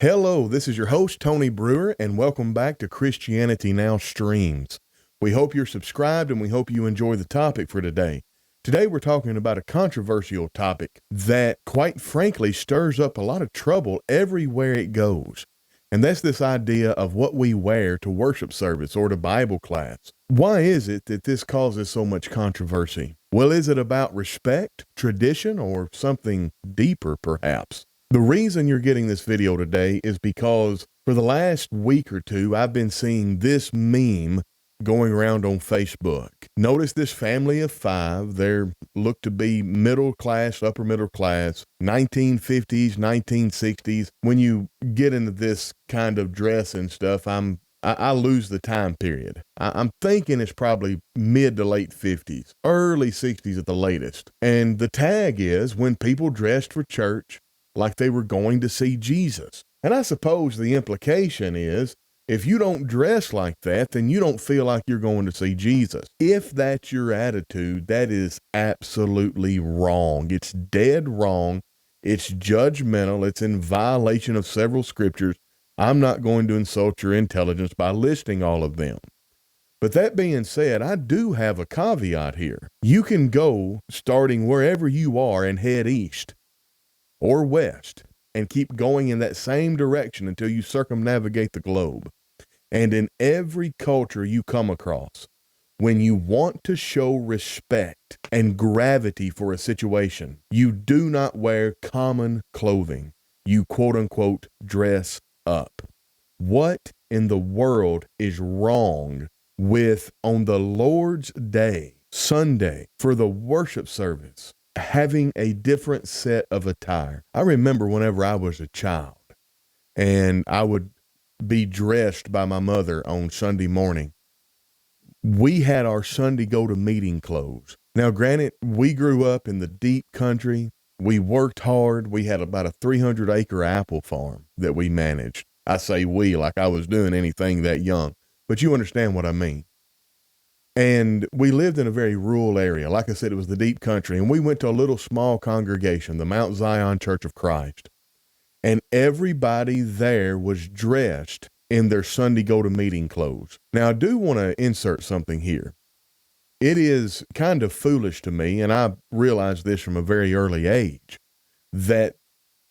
Hello, this is your host, Tony Brewer, and welcome back to Christianity Now Streams. We hope you're subscribed and we hope you enjoy the topic for today. Today we're talking about a controversial topic that, quite frankly, stirs up a lot of trouble everywhere it goes. And that's this idea of what we wear to worship service or to Bible class. Why is it that this causes so much controversy? Well, is it about respect, tradition, or something deeper, perhaps? The reason you're getting this video today is because for the last week or two, I've been seeing this meme going around on Facebook. Notice this family of five. They look to be middle class, upper middle class, 1950s, 1960s. When you get into this kind of dress and stuff, I lose the time period. I'm thinking it's probably mid to late 50s, early 60s at the latest. And the tag is when people dressed for church like they were going to see Jesus. And I suppose the implication is, if you don't dress like that, then you don't feel like you're going to see Jesus. If that's your attitude, that is absolutely wrong. It's dead wrong. It's judgmental. It's in violation of several scriptures. I'm not going to insult your intelligence by listing all of them. But that being said, I do have a caveat here. You can go starting wherever you are and head east or west and keep going in that same direction until you circumnavigate the globe. And in every culture you come across, when you want to show respect and gravity for a situation, you do not wear common clothing. You quote unquote dress up. What in the world is wrong with, on the Lord's Day, Sunday, for the worship service, having a different set of attire? I remember whenever I was a child and I would be dressed by my mother on Sunday morning, we had our Sunday go to meeting clothes. Now, granted, we grew up in the deep country. We worked hard. We had about a 300-acre apple farm that we managed. I say we like I was doing anything that young, but you understand what I mean. And we lived in a very rural area. Like I said, it was the deep country. And we went to a little small congregation, the Mount Zion Church of Christ. And everybody there was dressed in their Sunday go-to-meeting clothes. Now, I do want to insert something here. It is kind of foolish to me, and I realized this from a very early age, that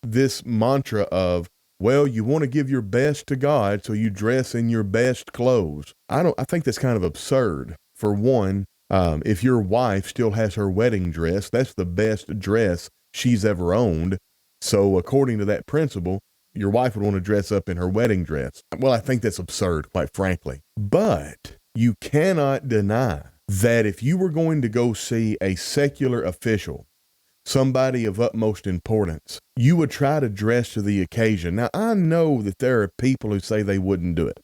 this mantra of, well, you want to give your best to God, so you dress in your best clothes. I think that's kind of absurd. For one, if your wife still has her wedding dress, that's the best dress she's ever owned. So according to that principle, your wife would want to dress up in her wedding dress. Well, I think that's absurd, quite frankly. But you cannot deny that if you were going to go see a secular official, somebody of utmost importance, you would try to dress to the occasion. Now, I know that there are people who say they wouldn't do it.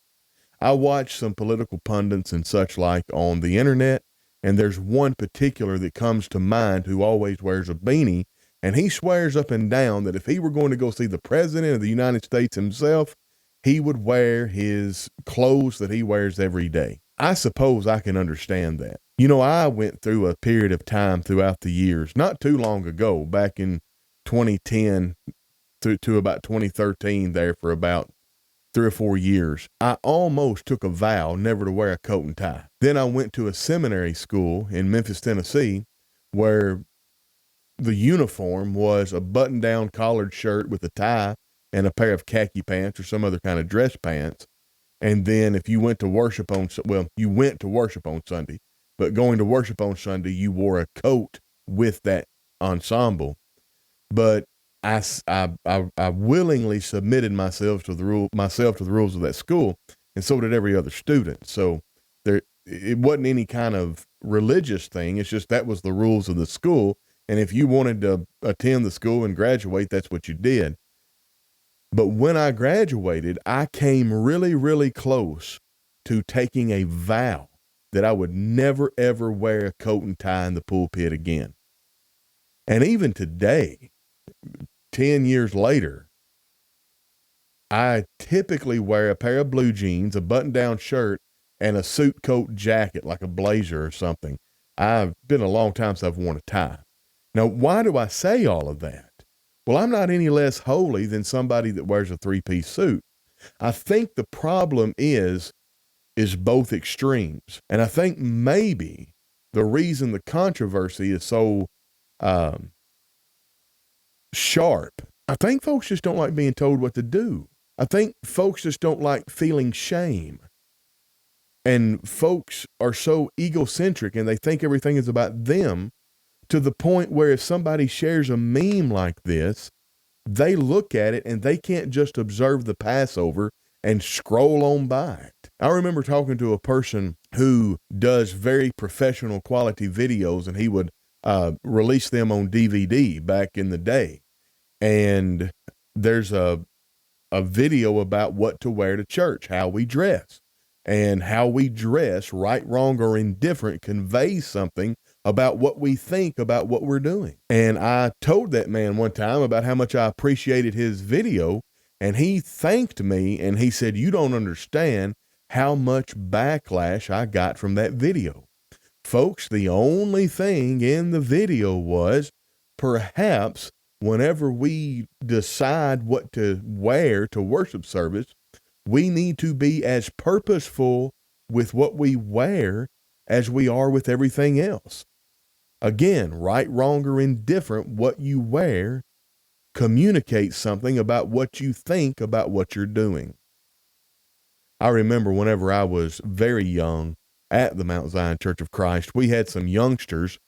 I watch some political pundits and such like on the internet, and there's one particular that comes to mind who always wears a beanie, and he swears up and down that if he were going to go see the president of the United States himself, he would wear his clothes that he wears every day. I suppose I can understand that. You know, I went through a period of time throughout the years, not too long ago, back in 2010 to about 2013 there for about 3 or 4 years, I almost took a vow never to wear a coat and tie. Then I went to a seminary school in Memphis, Tennessee, where the uniform was a button-down collared shirt with a tie and a pair of khaki pants or some other kind of dress pants. And then if you went to worship on, you went to worship on Sunday, but going to worship on Sunday, you wore a coat with that ensemble. But I willingly submitted myself to the rules of that school, and so did every other student. So it wasn't any kind of religious thing. It's just that was the rules of the school. And if you wanted to attend the school and graduate, that's what you did. But when I graduated, I came really, really close to taking a vow that I would never, ever wear a coat and tie in the pulpit again. And even today, 10 years later, I typically wear a pair of blue jeans, a button-down shirt, and a suit coat jacket, like a blazer or something. I've been a long time since I've worn a tie. Now, why do I say all of that? Well, I'm not any less holy than somebody that wears a three-piece suit. I think the problem is both extremes. And I think maybe the reason the controversy is so sharp, I think folks just don't like being told what to do. I think folks just don't like feeling shame. And folks are so egocentric and they think everything is about them, to the point where if somebody shares a meme like this, they look at it and they can't just observe the Passover and scroll on by it. I remember talking to a person who does very professional quality videos, and he would release them on DVD back in the day. And there's a video about what to wear to church, how we dress. And how we dress, right, wrong, or indifferent, conveys something about what we think about what we're doing. And I told that man one time about how much I appreciated his video, and he thanked me, and he said, "You don't understand how much backlash I got from that video." Folks, the only thing in the video was, perhaps whenever we decide what to wear to worship service, we need to be as purposeful with what we wear as we are with everything else. Again, right, wrong, or indifferent, what you wear communicates something about what you think about what you're doing. I remember whenever I was very young at the Mount Zion Church of Christ, we had some youngsters,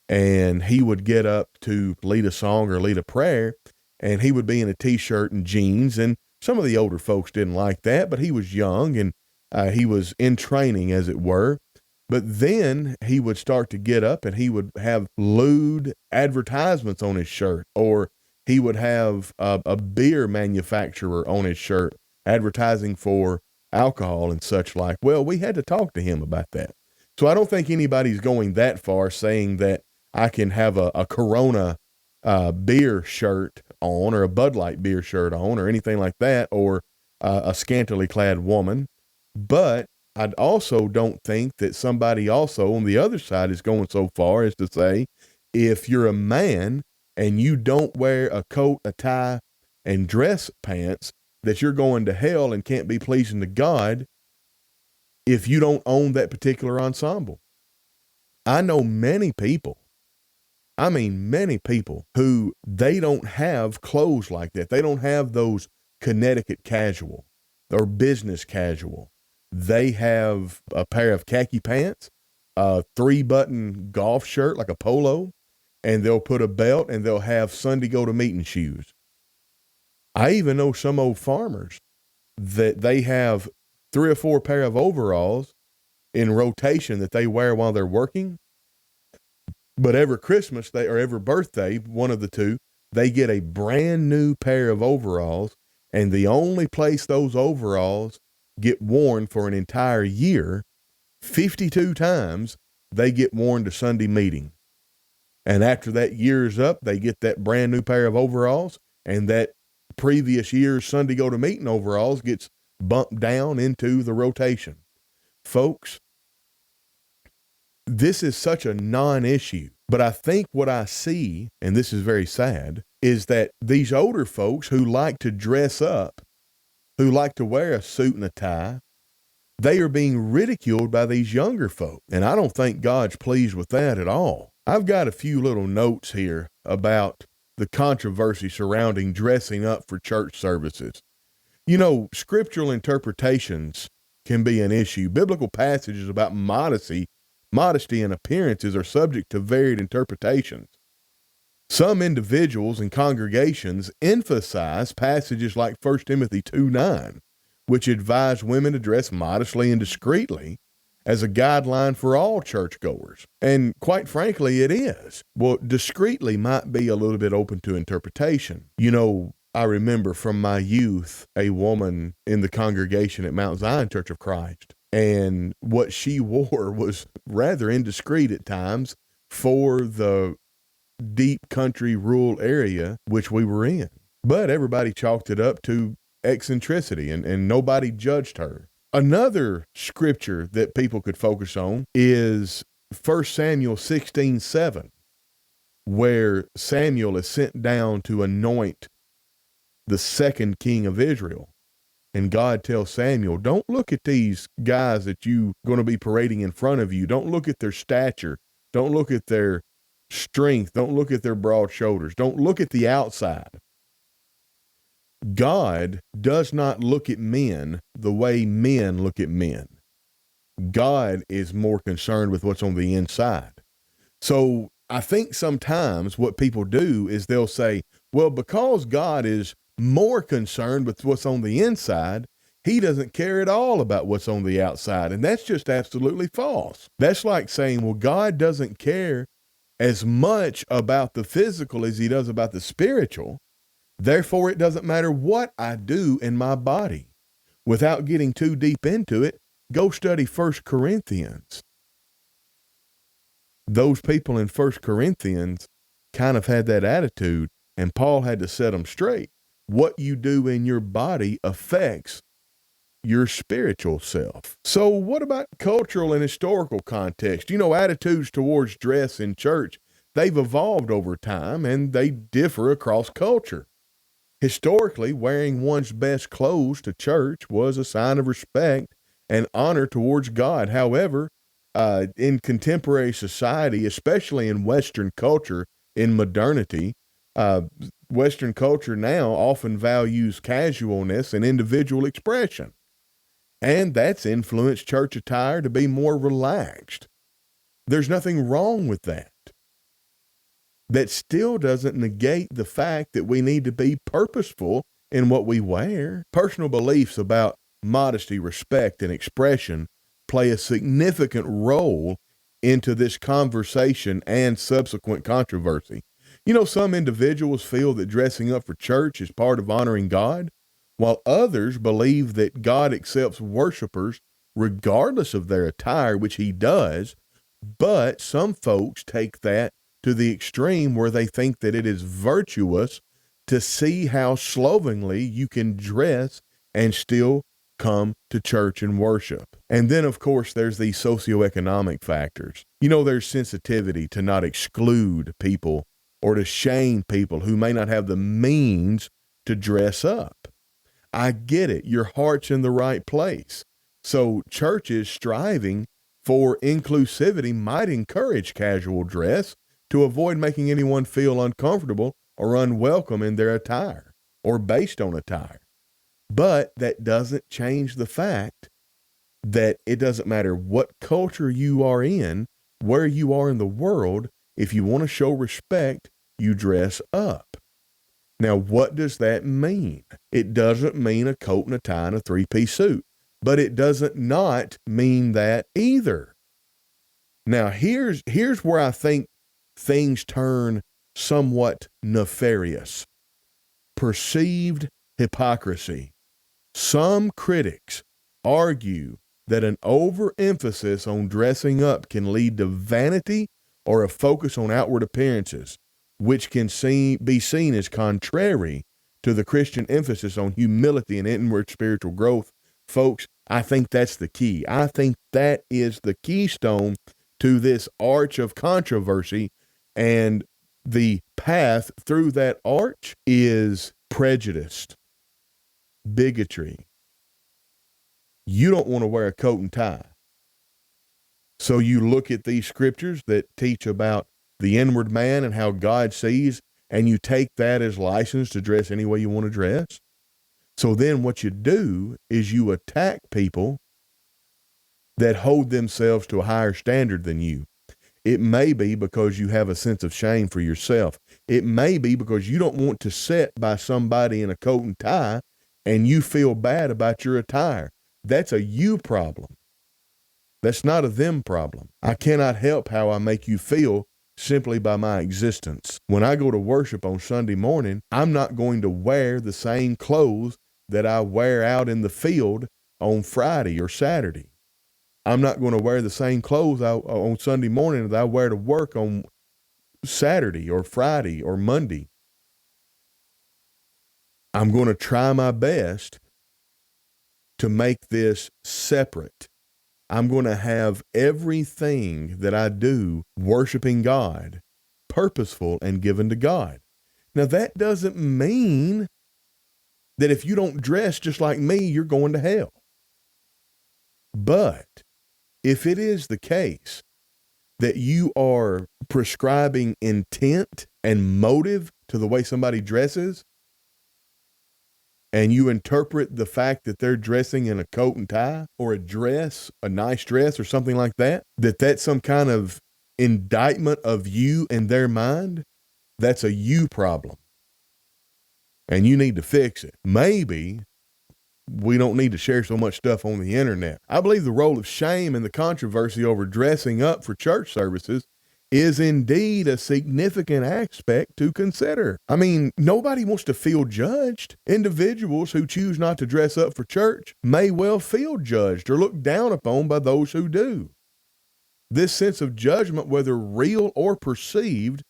and he would get up to lead a song or lead a prayer, and he would be in a t-shirt and jeans, and some of the older folks didn't like that, but he was young and he was in training, as it were. But then he would start to get up and he would have lewd advertisements on his shirt, or he would have a beer manufacturer on his shirt advertising for alcohol and such like. Well, we had to talk to him about that. So I don't think anybody's going that far saying that I can have a Corona beer shirt on, or a Bud Light beer shirt on, or anything like that, or a scantily clad woman. But I also don't think that somebody also on the other side is going so far as to say, if you're a man and you don't wear a coat, a tie, and dress pants, that you're going to hell and can't be pleasing to God if you don't own that particular ensemble. I know many people who they don't have clothes like that. They don't have those Connecticut casual or business casual. They have a pair of khaki pants, a 3-button golf shirt like a polo, and they'll put a belt, and they'll have Sunday go to meeting shoes. I even know some old farmers that they have 3 or 4 pair of overalls in rotation that they wear while they're working. But every Christmas or every birthday, one of the two, they get a brand new pair of overalls, and the only place those overalls get worn for an entire year, 52 times, they get worn to Sunday meeting. And after that year's up, they get that brand new pair of overalls, and that previous year's Sunday go to meeting overalls gets bumped down into the rotation. Folks, this is such a non-issue, but I think what I see, and this is very sad, is that these older folks who like to dress up, who like to wear a suit and a tie, they are being ridiculed by these younger folk. And I don't think God's pleased with that at all. I've got a few little notes here about the controversy surrounding dressing up for church services. You know, scriptural interpretations can be an issue. Biblical passages about modesty and appearances are subject to varied interpretations. Some individuals and congregations emphasize passages like 1 Timothy 2:9, which advise women to dress modestly and discreetly as a guideline for all churchgoers. And quite frankly, it is. Well, discreetly might be a little bit open to interpretation. You know, I remember from my youth, a woman in the congregation at Mount Zion Church of Christ, and what she wore was rather indiscreet at times for the deep country rural area which we were in. But everybody chalked it up to eccentricity, and nobody judged her. Another scripture that people could focus on is 1 Samuel 16:7. where Samuel is sent down to anoint the second king of Israel. And God tells Samuel, don't look at these guys that you're going to be parading in front of you. Don't look at their stature. Don't look at their strength. Don't look at their broad shoulders. Don't look at the outside. God does not look at men the way men look at men. God is more concerned with what's on the inside. So I think sometimes what people do is they'll say, well, because God is more concerned with what's on the inside, he doesn't care at all about what's on the outside. And that's just absolutely false. That's like saying, well, God doesn't care as much about the physical as he does about the spiritual. Therefore, it doesn't matter what I do in my body. Without getting too deep into it, go study 1 Corinthians. Those people in 1 Corinthians kind of had that attitude, and Paul had to set them straight. What you do in your body affects your spiritual self. So what about cultural and historical context? Attitudes towards dress in church, they've evolved over time, and they differ across culture. Historically, wearing one's best clothes to church was a sign of respect and honor towards God. However, in contemporary society, especially in Western culture, in modernity, Western culture now often values casualness and individual expression. And that's influenced church attire to be more relaxed. There's nothing wrong with that. That still doesn't negate the fact that we need to be purposeful in what we wear. Personal beliefs about modesty, respect, and expression play a significant role into this conversation and subsequent controversy. Some individuals feel that dressing up for church is part of honoring God, while others believe that God accepts worshipers regardless of their attire, which he does, but some folks take that to the extreme where they think that it is virtuous to see how slovenly you can dress and still come to church and worship. And then, of course, there's these socioeconomic factors. There's sensitivity to not exclude people or to shame people who may not have the means to dress up. I get it. Your heart's in the right place. So churches striving for inclusivity might encourage casual dress to avoid making anyone feel uncomfortable or unwelcome in their attire or based on attire. But that doesn't change the fact that it doesn't matter what culture you are in, where you are in the world, if you want to show respect, you dress up. Now, what does that mean? It doesn't mean a coat and a tie and a three-piece suit, but it doesn't not mean that either. Now, here's where I think things turn somewhat nefarious. Perceived hypocrisy. Some critics argue that an overemphasis on dressing up can lead to vanity or a focus on outward appearances, which can be seen as contrary to the Christian emphasis on humility and inward spiritual growth. Folks, I think that's the key. I think that is the keystone to this arch of controversy, and the path through that arch is prejudiced, bigotry. You don't want to wear a coat and tie. So you look at these scriptures that teach about the inward man and how God sees, and you take that as license to dress any way you want to dress. So then what you do is you attack people that hold themselves to a higher standard than you. It may be because you have a sense of shame for yourself. It may be because you don't want to sit by somebody in a coat and tie and you feel bad about your attire. That's a you problem. That's not a them problem. I cannot help how I make you feel simply by my existence. When I go to worship on Sunday morning, I'm not going to wear the same clothes that I wear out in the field on Friday or Saturday. I'm not going to wear the same clothes on Sunday morning that I wear to work on Saturday or Friday or Monday. I'm going to try my best to make this separate. I'm going to have everything that I do worshiping God purposeful and given to God. Now, that doesn't mean that if you don't dress just like me, you're going to hell. But if it is the case that you are prescribing intent and motive to the way somebody dresses, and you interpret the fact that they're dressing in a coat and tie or a dress, a nice dress or something like that, that's some kind of indictment of you in their mind, that's a you problem. And you need to fix it. Maybe we don't need to share so much stuff on the internet. I believe the role of shame and the controversy over dressing up for church services is indeed a significant aspect to consider. I mean, nobody wants to feel judged. Individuals who choose not to dress up for church may well feel judged or looked down upon by those who do. This sense of judgment, whether real or perceived,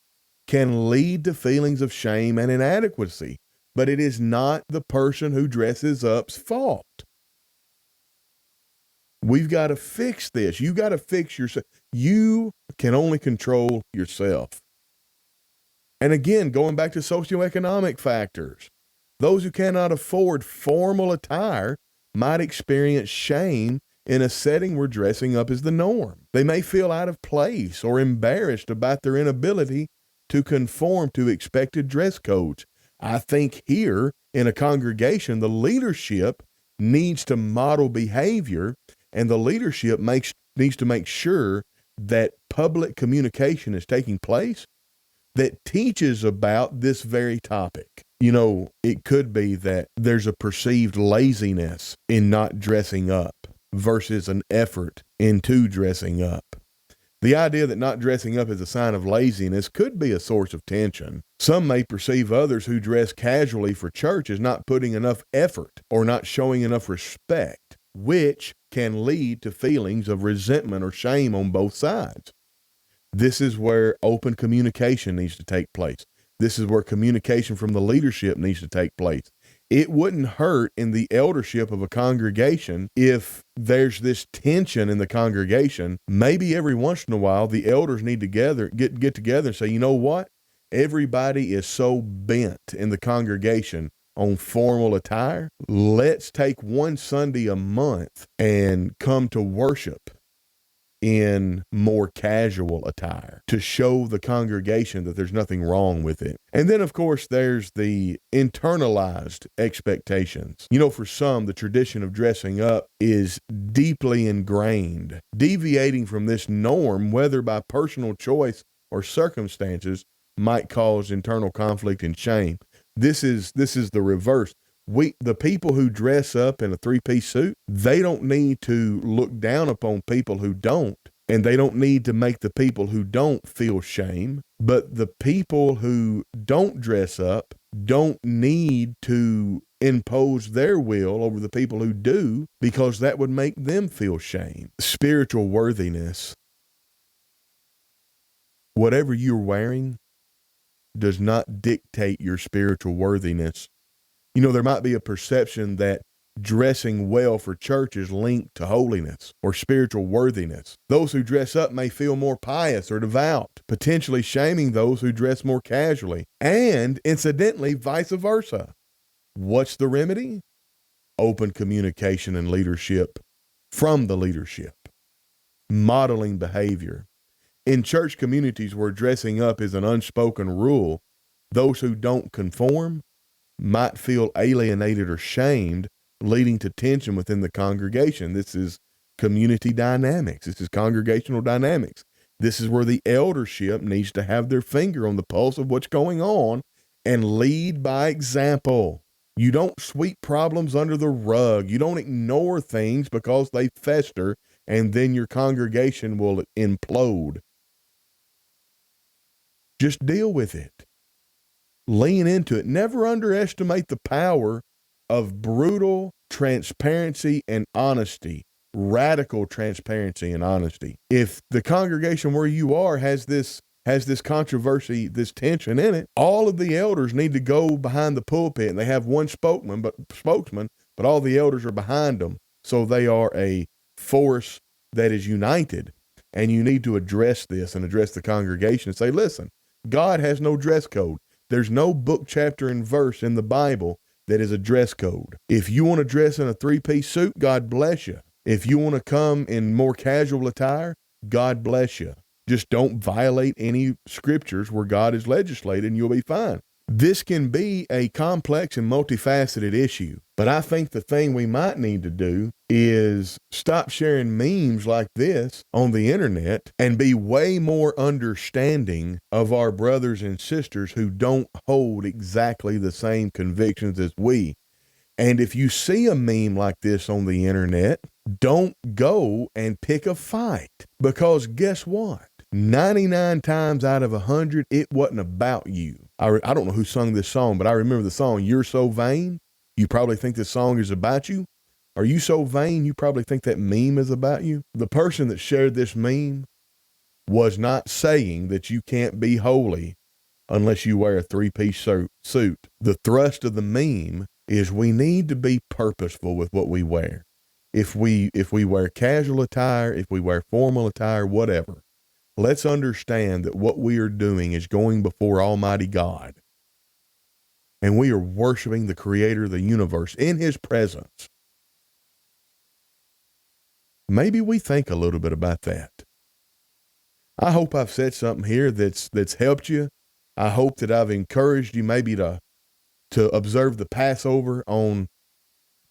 can lead to feelings of shame and inadequacy, but it is not the person who dresses up's fault. We've got to fix this. You got to fix yourself. You can only control yourself. And again, going back to socioeconomic factors, those who cannot afford formal attire might experience shame in a setting where dressing up is the norm. They may feel out of place or embarrassed about their inability to conform to expected dress codes. I think here in a congregation, the leadership needs to model behavior, and the leadership needs to make sure that public communication is taking place that teaches about this very topic. You know, it could be that there's a perceived laziness in not dressing up versus an effort into dressing up. The idea that not dressing up is a sign of laziness could be a source of tension. Some may perceive others who dress casually for church as not putting enough effort or not showing enough respect, which can lead to feelings of resentment or shame on both sides. This is where open communication needs to take place. This is where communication from the leadership needs to take place. It wouldn't hurt in the eldership of a congregation if there's this tension in the congregation. Maybe every once in a while, the elders need to get together and say, you know what? Everybody is so bent in the congregation on formal attire. Let's take one Sunday a month and come to worship in more casual attire to show the congregation that there's nothing wrong with it. And then, of course, there's the internalized expectations. You know, for some, the tradition of dressing up is deeply ingrained. Deviating from this norm, whether by personal choice or circumstances, might cause internal conflict and shame. This is the reverse. The people who dress up in a three-piece suit, they don't need to look down upon people who don't, and they don't need to make the people who don't feel shame. But the people who don't dress up don't need to impose their will over the people who do, because that would make them feel shame. Spiritual worthiness. Whatever you're wearing does not dictate your spiritual worthiness. You know, there might be a perception that dressing well for church is linked to holiness or spiritual worthiness. Those who dress up may feel more pious or devout, potentially shaming those who dress more casually, and incidentally, vice versa. What's the remedy? Open communication and leadership from the leadership. Modeling behavior. In church communities where dressing up is an unspoken rule, those who don't conform might feel alienated or shamed, leading to tension within the congregation. This is community dynamics. This is congregational dynamics. This is where the eldership needs to have their finger on the pulse of what's going on and lead by example. You don't sweep problems under the rug. You don't ignore things because they fester and then your congregation will implode. Just deal with it. Lean into it. Never underestimate the power of brutal transparency and honesty, radical transparency and honesty. If the congregation where you are has this controversy, this tension in it, all of the elders need to go behind the pulpit, and they have one spokesman, but all the elders are behind them. So they are a force that is united, and you need to address this and address the congregation and say, listen, God has no dress code. There's no book, chapter, and verse in the Bible that is a dress code. If you want to dress in a 3-piece suit, God bless you. If you want to come in more casual attire, God bless you. Just don't violate any scriptures where God has legislated and you'll be fine. This can be a complex and multifaceted issue, but I think the thing we might need to do is stop sharing memes like this on the internet and be way more understanding of our brothers and sisters who don't hold exactly the same convictions as we. And if you see a meme like this on the internet, don't go and pick a fight, because guess what? 99 times out of 100, it wasn't about you. I don't know who sung this song, but I remember the song, You're So Vain. You probably think this song is about you. Are you so vain you probably think that meme is about you? The person that shared this meme was not saying that you can't be holy unless you wear a 3-piece suit. The thrust of the meme is we need to be purposeful with what we wear. If we wear casual attire, if we wear formal attire, whatever, let's understand that what we are doing is going before Almighty God. And we are worshiping the Creator of the universe in His presence. Maybe we think a little bit about that. I hope I've said something here that's helped you. I hope that I've encouraged you maybe to observe the Passover on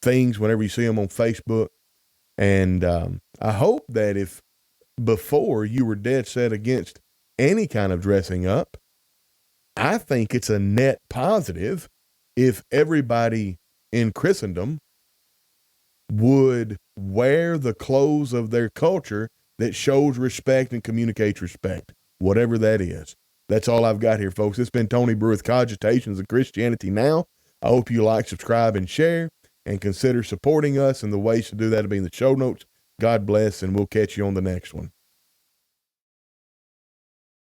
things whenever you see them on Facebook. And I hope that if before you were dead set against any kind of dressing up, I think it's a net positive if everybody in Christendom would wear the clothes of their culture that shows respect and communicates respect, whatever that is. That's all I've got here, folks. It's been Tony Brewer with Cogitations of Christianity Now. I hope you like, subscribe, and share, and consider supporting us. And the ways to do that will be in the show notes. God bless, and we'll catch you on the next one.